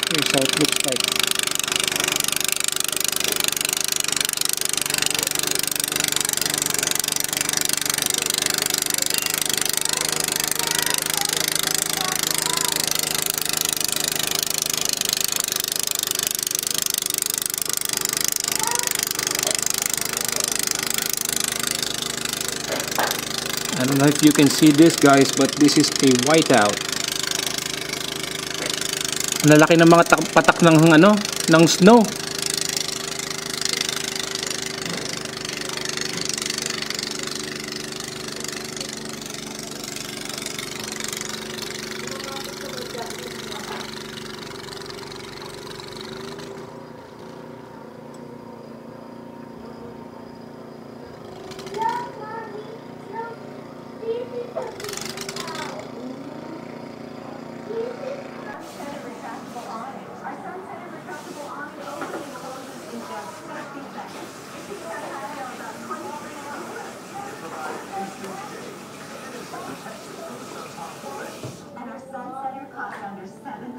Here's how it looks like. I don't know if you can see this, guys, but this is a whiteout. Ang lalaki ng mga patak ng ng snow.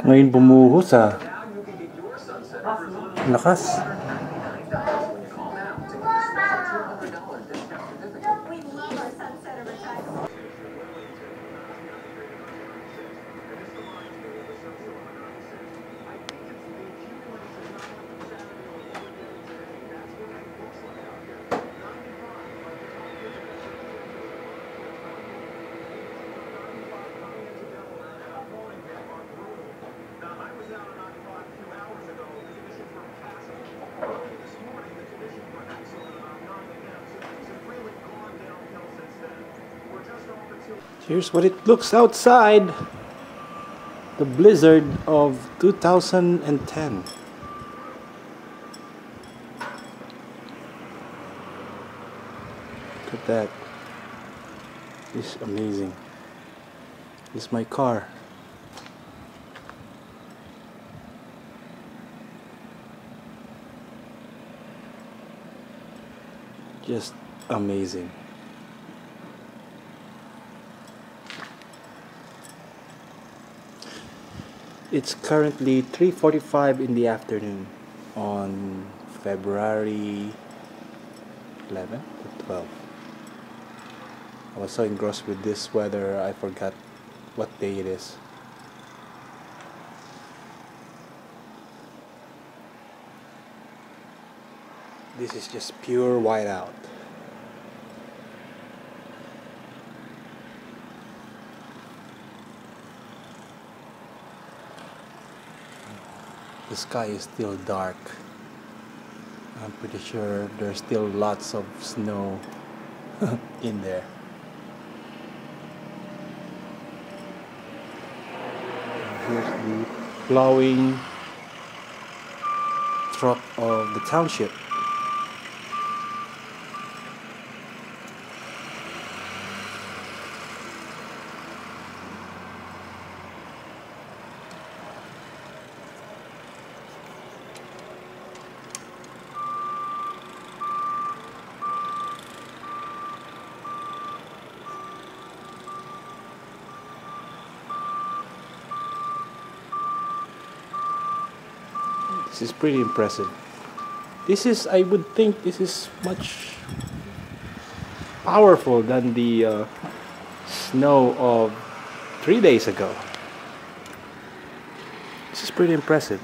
Ngayon bumuhos lakas. Here's what it looks outside. The blizzard of 2010. Look at that. It's amazing. This is my car. Just amazing. It's currently 3:45 in the afternoon on February 11th or 12th. I was so engrossed with this weather I forgot what day it is. This is just pure whiteout. The sky is still dark. I'm pretty sure there's still lots of snow in there. Here's the plowing truck of the township. This is pretty impressive. I would think this is much powerful than the snow of 3 days ago. This is pretty impressive.